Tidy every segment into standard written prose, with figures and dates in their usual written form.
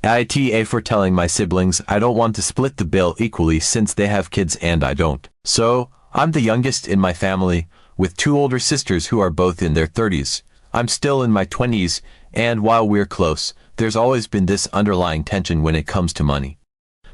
AITA for telling my siblings I don't want to split the bill equally since they have kids and I don't. So, I'm the youngest in my family, with two older sisters who are both in their 30s. I'm still in my 20s, and while we're close, there's always been this underlying tension when it comes to money.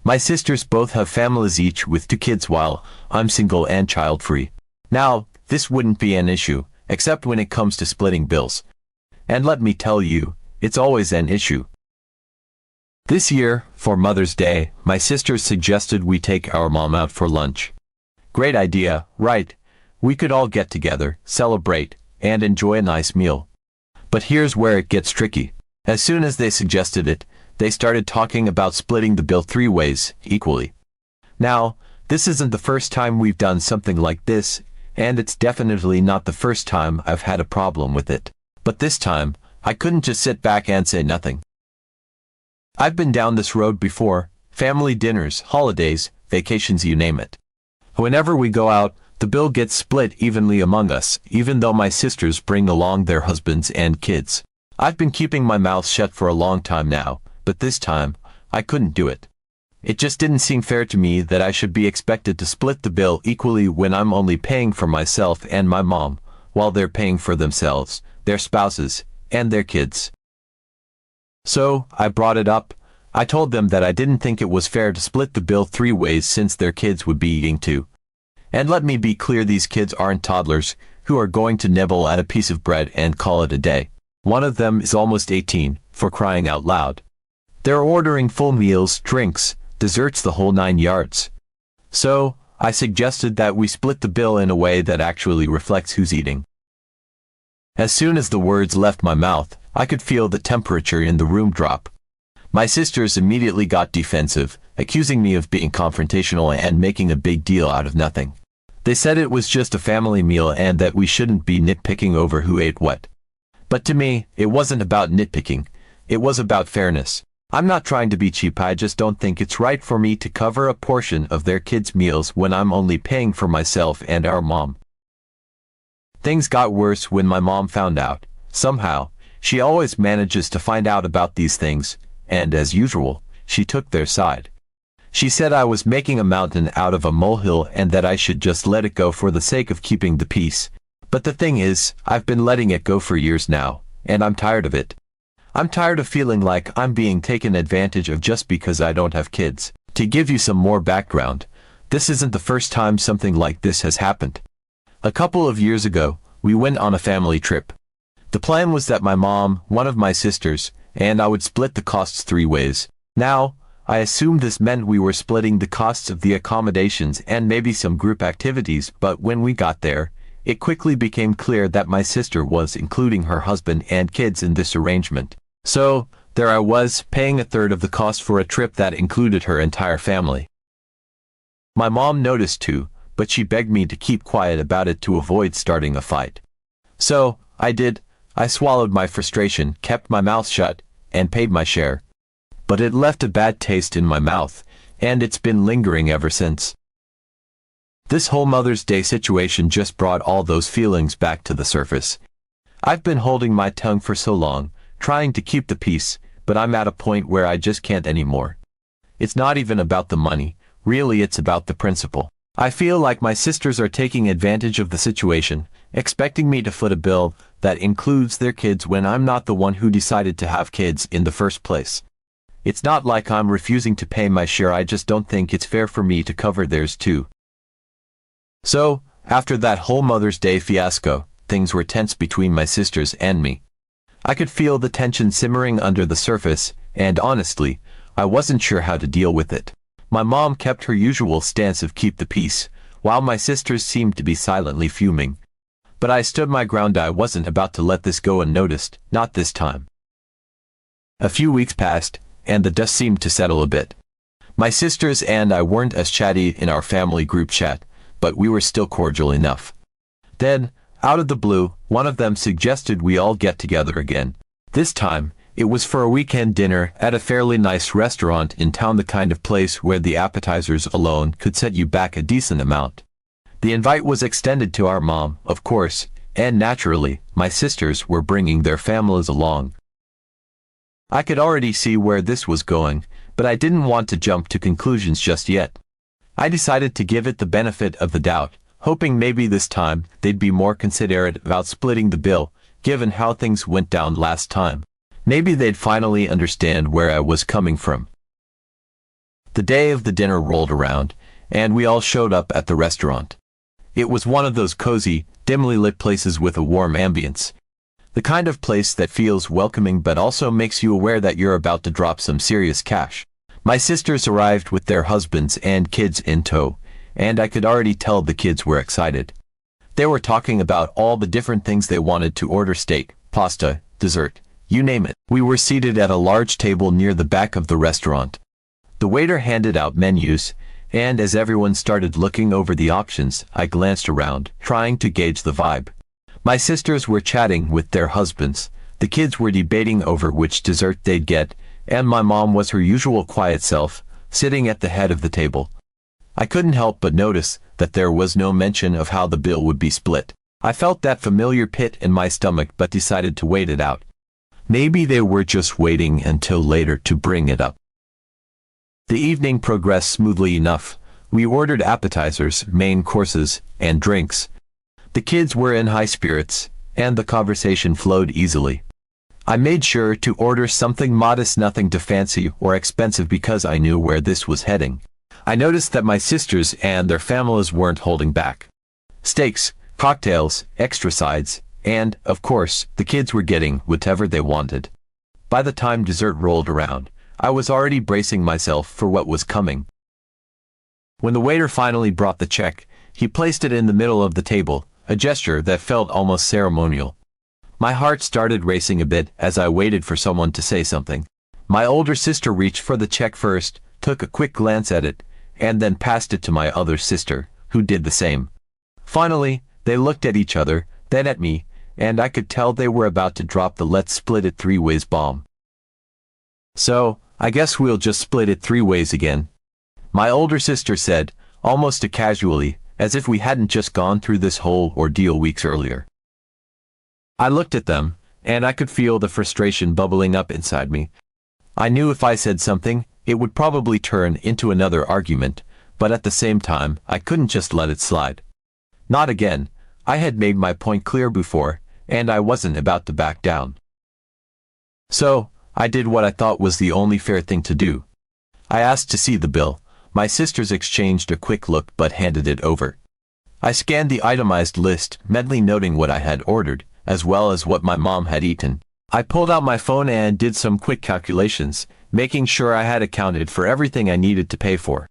My sisters both have families each with 2 kids while I'm single and child-free. Now, this wouldn't be an issue, except when it comes to splitting bills. And let me tell you, it's always an issue. This year, for Mother's Day, my sisters suggested we take our mom out for lunch. Great idea, right? We could all get together, celebrate, and enjoy a nice meal. But here's where it gets tricky. As soon as they suggested it, they started talking about splitting the bill 3 ways, equally. Now, this isn't the first time we've done something like this, and it's definitely not the first time I've had a problem with it. But this time, I couldn't just sit back and say nothing. I've been down this road before, family dinners, holidays, vacations, you name it. Whenever we go out, the bill gets split evenly among us, even though my sisters bring along their husbands and kids. I've been keeping my mouth shut for a long time now, but this time, I couldn't do it. It just didn't seem fair to me that I should be expected to split the bill equally when I'm only paying for myself and my mom, while they're paying for themselves, their spouses, and their kids. So, I brought it up. I told them that I didn't think it was fair to split the bill 3 ways since their kids would be eating too. And let me be clear, these kids aren't toddlers, who are going to nibble at a piece of bread and call it a day. One of them is almost 18, for crying out loud. They're ordering full meals, drinks, desserts, the whole 9 yards. So, I suggested that we split the bill in a way that actually reflects who's eating. As soon as the words left my mouth, I could feel the temperature in the room drop. My sisters immediately got defensive, accusing me of being confrontational and making a big deal out of nothing. They said it was just a family meal and that we shouldn't be nitpicking over who ate what. But to me, it wasn't about nitpicking. It was about fairness. I'm not trying to be cheap, I just don't think it's right for me to cover a portion of their kids' meals when I'm only paying for myself and our mom. Things got worse when my mom found out. Somehow, she always manages to find out about these things, and as usual, she took their side. She said I was making a mountain out of a molehill and that I should just let it go for the sake of keeping the peace. But the thing is, I've been letting it go for years now, and I'm tired of it. I'm tired of feeling like I'm being taken advantage of just because I don't have kids. To give you some more background, this isn't the first time something like this has happened. A couple of years ago, we went on a family trip. The plan was that my mom, one of my sisters, and I would split the costs 3 ways. Now, I assumed this meant we were splitting the costs of the accommodations and maybe some group activities, but when we got there, it quickly became clear that my sister was including her husband and kids in this arrangement. So, there I was, paying 1/3 of the cost for a trip that included her entire family. My mom noticed too, but she begged me to keep quiet about it to avoid starting a fight. So, I did. I swallowed my frustration, kept my mouth shut, and paid my share. But it left a bad taste in my mouth, and it's been lingering ever since. This whole Mother's Day situation just brought all those feelings back to the surface. I've been holding my tongue for so long, trying to keep the peace, but I'm at a point where I just can't anymore. It's not even about the money, really it's about the principle. I feel like my sisters are taking advantage of the situation, expecting me to foot a bill that includes their kids when I'm not the one who decided to have kids in the first place. It's not like I'm refusing to pay my share, I just don't think it's fair for me to cover theirs too. So, after that whole Mother's Day fiasco, things were tense between my sisters and me. I could feel the tension simmering under the surface, and honestly, I wasn't sure how to deal with it. My mom kept her usual stance of keep the peace, while my sisters seemed to be silently fuming. But I stood my ground, I wasn't about to let this go unnoticed, not this time. A few weeks passed, and the dust seemed to settle a bit. My sisters and I weren't as chatty in our family group chat, but we were still cordial enough. Then, out of the blue, one of them suggested we all get together again. This time, it was for a weekend dinner at a fairly nice restaurant in town, the kind of place where the appetizers alone could set you back a decent amount. The invite was extended to our mom, of course, and naturally, my sisters were bringing their families along. I could already see where this was going, but I didn't want to jump to conclusions just yet. I decided to give it the benefit of the doubt, hoping maybe this time they'd be more considerate about splitting the bill, given how things went down last time. Maybe they'd finally understand where I was coming from. The day of the dinner rolled around, and we all showed up at the restaurant. It was one of those cozy, dimly lit places with a warm ambience. The kind of place that feels welcoming but also makes you aware that you're about to drop some serious cash. My sisters arrived with their husbands and kids in tow, and I could already tell the kids were excited. They were talking about all the different things they wanted to order: steak, pasta, dessert, you name it. We were seated at a large table near the back of the restaurant. The waiter handed out menus, and as everyone started looking over the options, I glanced around, trying to gauge the vibe. My sisters were chatting with their husbands, the kids were debating over which dessert they'd get, and my mom was her usual quiet self, sitting at the head of the table. I couldn't help but notice that there was no mention of how the bill would be split. I felt that familiar pit in my stomach but decided to wait it out. Maybe they were just waiting until later to bring it up. The evening progressed smoothly enough. We ordered appetizers, main courses, and drinks. The kids were in high spirits, and the conversation flowed easily. I made sure to order something modest, nothing too fancy or expensive, because I knew where this was heading. I noticed that my sisters and their families weren't holding back. Steaks, cocktails, extra sides, and, of course, the kids were getting whatever they wanted. By the time dessert rolled around, I was already bracing myself for what was coming. When the waiter finally brought the check, he placed it in the middle of the table, a gesture that felt almost ceremonial. My heart started racing a bit as I waited for someone to say something. My older sister reached for the check first, took a quick glance at it, and then passed it to my other sister, who did the same. Finally, they looked at each other, then at me, and I could tell they were about to drop the "let's split it 3 ways" bomb. "So, I guess we'll just split it 3 ways again," my older sister said, almost casually, as if we hadn't just gone through this whole ordeal weeks earlier. I looked at them, and I could feel the frustration bubbling up inside me. I knew if I said something, it would probably turn into another argument, but at the same time, I couldn't just let it slide. Not again. I had made my point clear before, and I wasn't about to back down. So, I did what I thought was the only fair thing to do. I asked to see the bill. My sisters exchanged a quick look but handed it over. I scanned the itemized list, mentally noting what I had ordered, as well as what my mom had eaten. I pulled out my phone and did some quick calculations, making sure I had accounted for everything I needed to pay for.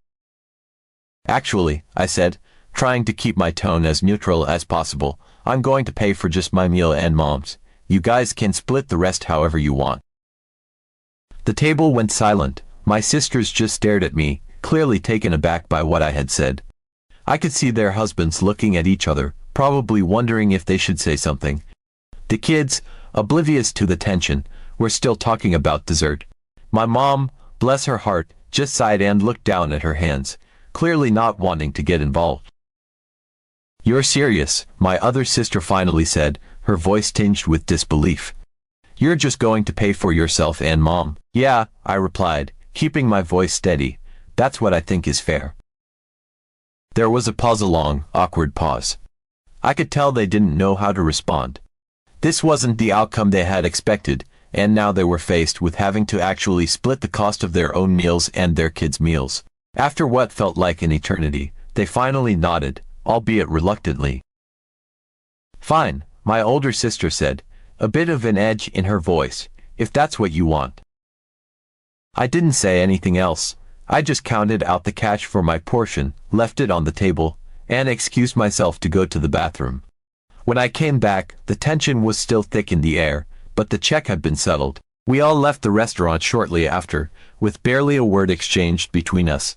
"Actually," I said, trying to keep my tone as neutral as possible, "I'm going to pay for just my meal and Mom's. You guys can split the rest however you want." The table went silent. My sisters just stared at me, clearly taken aback by what I had said. I could see their husbands looking at each other, probably wondering if they should say something. The kids, oblivious to the tension, were still talking about dessert. My mom, bless her heart, just sighed and looked down at her hands, clearly not wanting to get involved. "You're serious," my other sister finally said, her voice tinged with disbelief. "You're just going to pay for yourself and Mom?" "Yeah," I replied, keeping my voice steady. "That's what I think is fair." There was a pause, a long, awkward pause. I could tell they didn't know how to respond. This wasn't the outcome they had expected, and now they were faced with having to actually split the cost of their own meals and their kids' meals. After what felt like an eternity, they finally nodded, albeit reluctantly. "Fine," my older sister said, a bit of an edge in her voice, "if that's what you want." I didn't say anything else. I just counted out the cash for my portion, left it on the table, and excused myself to go to the bathroom. When I came back, the tension was still thick in the air, but the check had been settled. We all left the restaurant shortly after, with barely a word exchanged between us.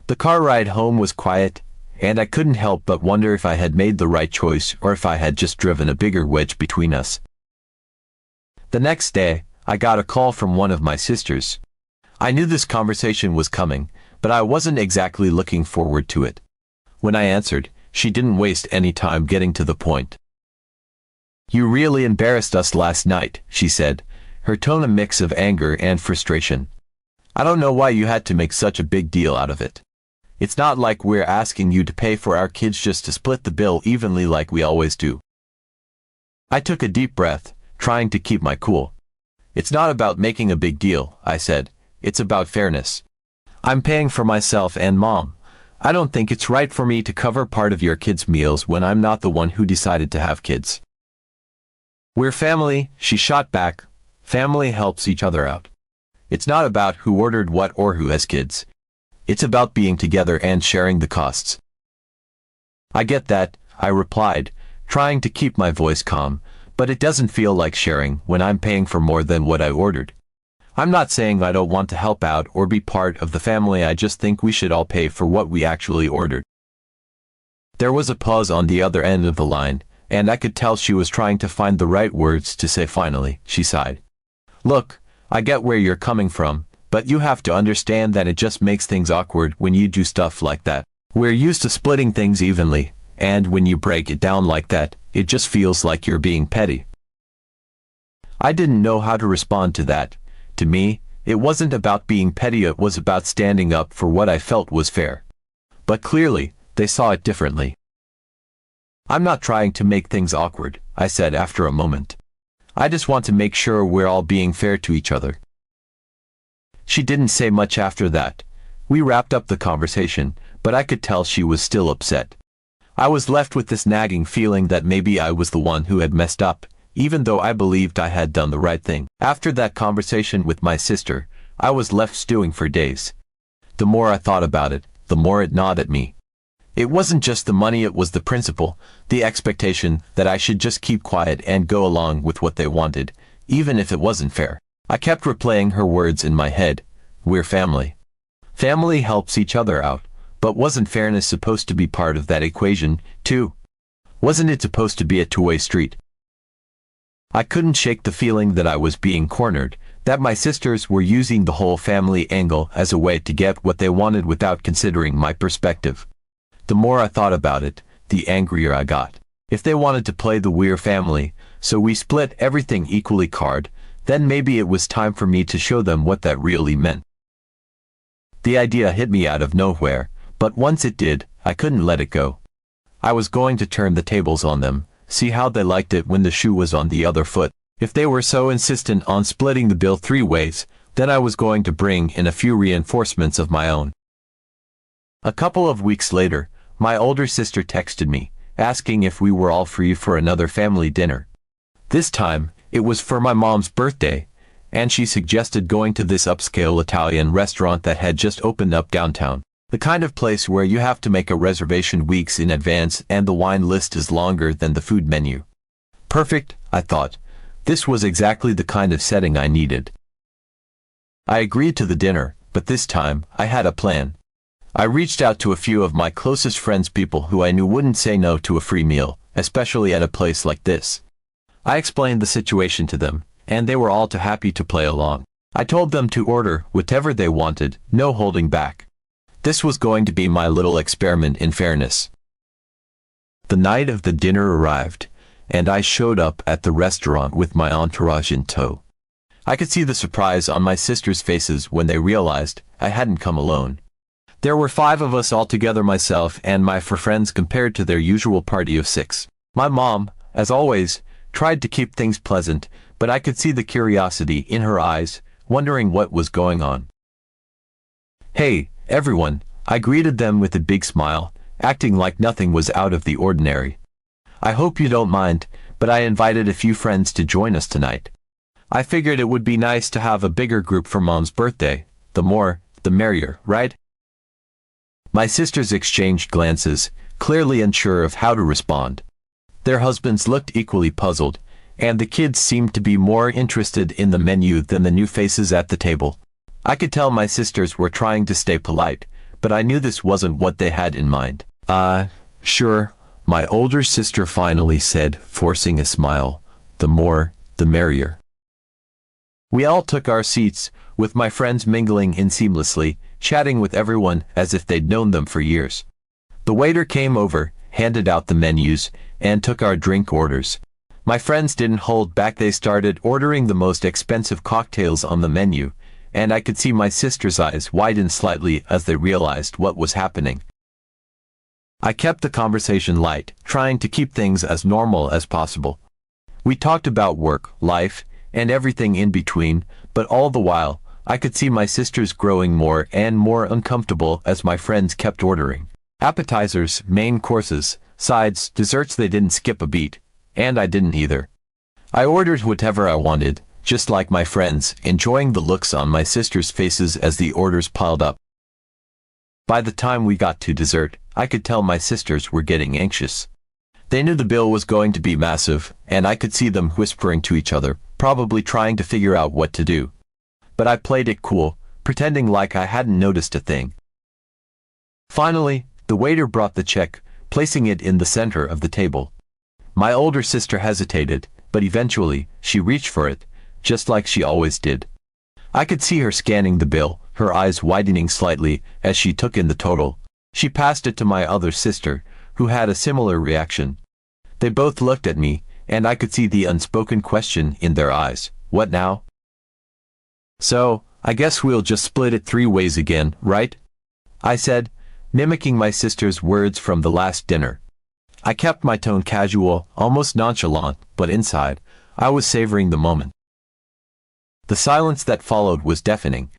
The car ride home was quiet, and I couldn't help but wonder if I had made the right choice or if I had just driven a bigger wedge between us. The next day, I got a call from one of my sisters. I knew this conversation was coming, but I wasn't exactly looking forward to it. When I answered, she didn't waste any time getting to the point. "You really embarrassed us last night," she said, her tone a mix of anger and frustration. "I don't know why you had to make such a big deal out of it. It's not like we're asking you to pay for our kids just to split the bill evenly like we always do." I took a deep breath, trying to keep my cool. "It's not about making a big deal," I said. "It's about fairness. I'm paying for myself and Mom. I don't think it's right for me to cover part of your kids' meals when I'm not the one who decided to have kids." "We're family," she shot back. "Family helps each other out. It's not about who ordered what or who has kids. It's about being together and sharing the costs." "I get that," I replied, trying to keep my voice calm, "but it doesn't feel like sharing when I'm paying for more than what I ordered. I'm not saying I don't want to help out or be part of the family, I just think we should all pay for what we actually ordered." There was a pause on the other end of the line, and I could tell she was trying to find the right words to say. Finally, she sighed. "Look, I get where you're coming from, but you have to understand that it just makes things awkward when you do stuff like that. We're used to splitting things evenly, and when you break it down like that, it just feels like you're being petty." I didn't know how to respond to that. To me, it wasn't about being petty, it was about standing up for what I felt was fair. But clearly, they saw it differently. "I'm not trying to make things awkward," I said after a moment. "I just want to make sure we're all being fair to each other." She didn't say much after that. We wrapped up the conversation, but I could tell she was still upset. I was left with this nagging feeling that maybe I was the one who had messed up, even though I believed I had done the right thing. After that conversation with my sister, I was left stewing for days. The more I thought about it, the more it gnawed at me. It wasn't just the money, it was the principle, the expectation that I should just keep quiet and go along with what they wanted, even if it wasn't fair. I kept replaying her words in my head. We're family. Family helps each other out, but wasn't fairness supposed to be part of that equation, too? Wasn't it supposed to be a two-way street? I couldn't shake the feeling that I was being cornered, that my sisters were using the whole family angle as a way to get what they wanted without considering my perspective. The more I thought about it, the angrier I got. If they wanted to play the "we're family, so we split everything equally" card, then maybe it was time for me to show them what that really meant. The idea hit me out of nowhere, but once it did, I couldn't let it go. I was going to turn the tables on them, see how they liked it when the shoe was on the other foot. If they were so insistent on splitting the bill 3 ways, then I was going to bring in a few reinforcements of my own. A couple of weeks later, my older sister texted me, asking if we were all free for another family dinner. This time, it was for my mom's birthday, and she suggested going to this upscale Italian restaurant that had just opened up downtown. The kind of place where you have to make a reservation weeks in advance and the wine list is longer than the food menu. Perfect, I thought. This was exactly the kind of setting I needed. I agreed to the dinner, but this time, I had a plan. I reached out to a few of my closest friends, people who I knew wouldn't say no to a free meal, especially at a place like this. I explained the situation to them, and they were all too happy to play along. I told them to order whatever they wanted, no holding back. This was going to be my little experiment in fairness. The night of the dinner arrived, and I showed up at the restaurant with my entourage in tow. I could see the surprise on my sisters' faces when they realized I hadn't come alone. There were 5 of us altogether, myself and my 4 friends, compared to their usual party of 6. My mom, as always, tried to keep things pleasant, but I could see the curiosity in her eyes, wondering what was going on. "Hey, everyone," I greeted them with a big smile, acting like nothing was out of the ordinary. "I hope you don't mind, but I invited a few friends to join us tonight. I figured it would be nice to have a bigger group for Mom's birthday. The more, the merrier, right?" My sisters exchanged glances, clearly unsure of how to respond. Their husbands looked equally puzzled, and the kids seemed to be more interested in the menu than the new faces at the table. I could tell my sisters were trying to stay polite, but I knew this wasn't what they had in mind. Sure," my older sister finally said, forcing a smile. "The more, the merrier." We all took our seats, with my friends mingling in seamlessly, chatting with everyone as if they'd known them for years. The waiter came over, handed out the menus, and took our drink orders. My friends didn't hold back. They started ordering the most expensive cocktails on the menu, and I could see my sister's eyes widen slightly as they realized what was happening. I kept the conversation light, trying to keep things as normal as possible. We talked about work, life, and everything in between, but all the while, I could see my sisters growing more and more uncomfortable as my friends kept ordering. Appetizers, main courses, sides, desserts. They didn't skip a beat, and I didn't either. I ordered whatever I wanted, just like my friends, enjoying the looks on my sisters' faces as the orders piled up. By the time we got to dessert, I could tell my sisters were getting anxious. They knew the bill was going to be massive, and I could see them whispering to each other, probably trying to figure out what to do. But I played it cool, pretending like I hadn't noticed a thing. Finally, the waiter brought the check, placing it in the center of the table. My older sister hesitated, but eventually, she reached for it, just like she always did. I could see her scanning the bill, her eyes widening slightly as she took in the total. She passed it to my other sister, who had a similar reaction. They both looked at me, and I could see the unspoken question in their eyes. What now? So, I guess we'll just split it 3 ways again, right? I said, mimicking my sister's words from the last dinner. I kept my tone casual, almost nonchalant, but inside, I was savoring the moment. The silence that followed was deafening.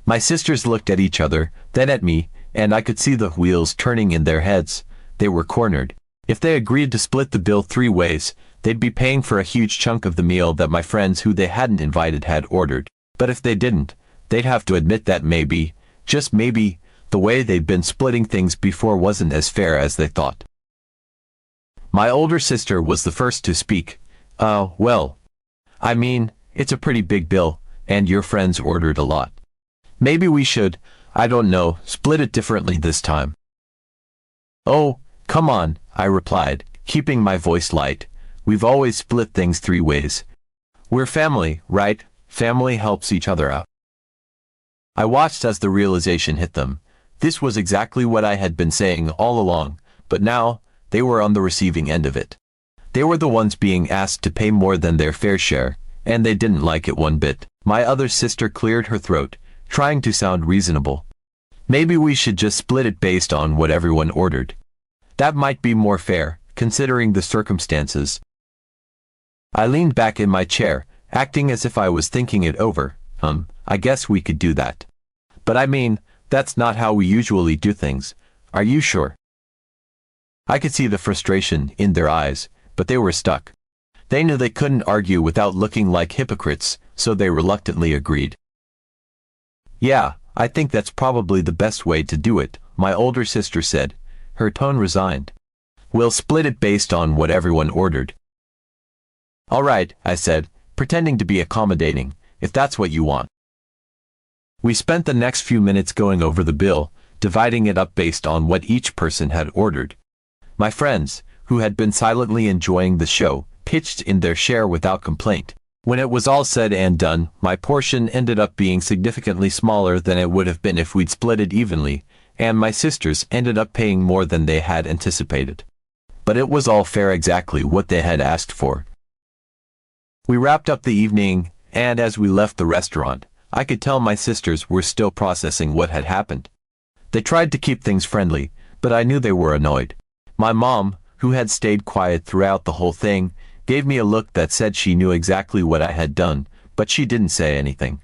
My sisters looked at each other, then at me, and I could see the wheels turning in their heads. They were cornered. If they agreed to split the bill 3 ways, they'd be paying for a huge chunk of the meal that my friends who they hadn't invited had ordered. But if they didn't, they'd have to admit that maybe, just maybe, the way they'd been splitting things before wasn't as fair as they thought. My older sister was the first to speak. Well, I mean, it's a pretty big bill, and your friends ordered a lot. Maybe we should, I don't know, split it differently this time. Oh, come on, I replied, keeping my voice light. We've always split things 3 ways. We're family, right? Family helps each other out. I watched as the realization hit them. This was exactly what I had been saying all along, but now, they were on the receiving end of it. They were the ones being asked to pay more than their fair share, and they didn't like it one bit. My other sister cleared her throat, trying to sound reasonable. Maybe we should just split it based on what everyone ordered. That might be more fair, considering the circumstances. I leaned back in my chair, acting as if I was thinking it over. I guess we could do that. But I mean, that's not how we usually do things. Are you sure? I could see the frustration in their eyes, but they were stuck. They knew they couldn't argue without looking like hypocrites, so they reluctantly agreed. Yeah, I think that's probably the best way to do it, my older sister said, her tone resigned. We'll split it based on what everyone ordered. All right, I said, pretending to be accommodating, if that's what you want. We spent the next few minutes going over the bill, dividing it up based on what each person had ordered. My friends, who had been silently enjoying the show, pitched in their share without complaint. When it was all said and done, my portion ended up being significantly smaller than it would have been if we'd split it evenly, and my sisters ended up paying more than they had anticipated. But it was all fair, exactly what they had asked for. We wrapped up the evening, and as we left the restaurant, I could tell my sisters were still processing what had happened. They tried to keep things friendly, but I knew they were annoyed. My mom, who had stayed quiet throughout the whole thing, gave me a look that said she knew exactly what I had done, but she didn't say anything.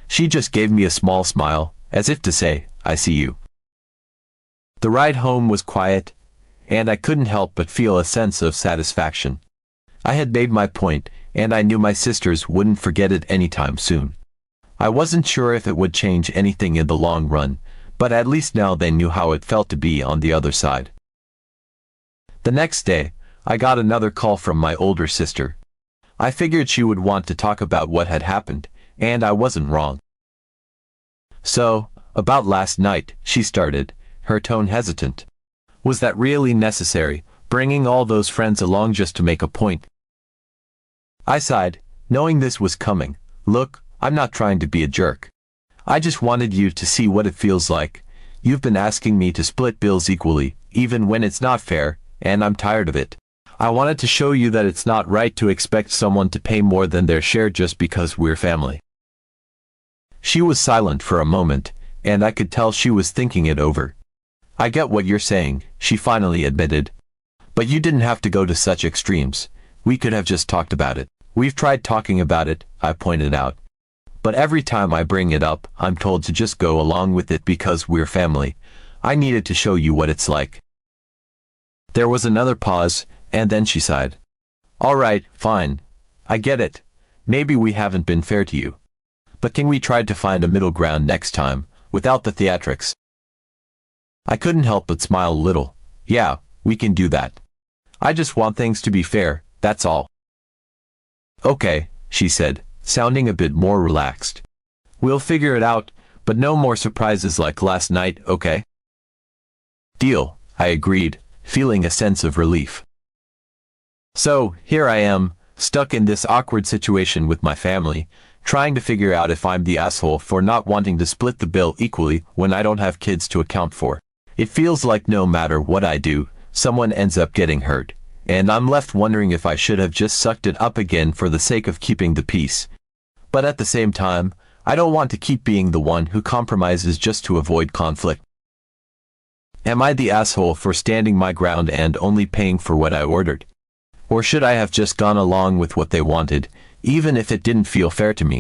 She just gave me a small smile, as if to say, I see you. The ride home was quiet, and I couldn't help but feel a sense of satisfaction. I had made my point, and I knew my sisters wouldn't forget it anytime soon. I wasn't sure if it would change anything in the long run, but at least now they knew how it felt to be on the other side. The next day, I got another call from my older sister. I figured she would want to talk about what had happened, and I wasn't wrong. So, about last night, she started, her tone hesitant. Was that really necessary, bringing all those friends along just to make a point? I sighed, knowing this was coming. Look, I'm not trying to be a jerk. I just wanted you to see what it feels like. You've been asking me to split bills equally, even when it's not fair, and I'm tired of it. I wanted to show you that it's not right to expect someone to pay more than their share just because we're family." She was silent for a moment, and I could tell she was thinking it over. "I get what you're saying," she finally admitted. "But you didn't have to go to such extremes. We could have just talked about it." "We've tried talking about it," I pointed out. "But every time I bring it up, I'm told to just go along with it because we're family. I needed to show you what it's like." There was another pause, and then she sighed. "All right, fine. I get it. Maybe we haven't been fair to you. But can we try to find a middle ground next time, without the theatrics?" I couldn't help but smile a little. "Yeah, we can do that. I just want things to be fair, that's all." "Okay," she said, sounding a bit more relaxed. "We'll figure it out, but no more surprises like last night, okay?" "Deal," I agreed, feeling a sense of relief. So, here I am, stuck in this awkward situation with my family, trying to figure out if I'm the asshole for not wanting to split the bill equally when I don't have kids to account for. It feels like no matter what I do, someone ends up getting hurt, and I'm left wondering if I should have just sucked it up again for the sake of keeping the peace. But at the same time, I don't want to keep being the one who compromises just to avoid conflict. Am I the asshole for standing my ground and only paying for what I ordered? Or should I have just gone along with what they wanted, even if it didn't feel fair to me?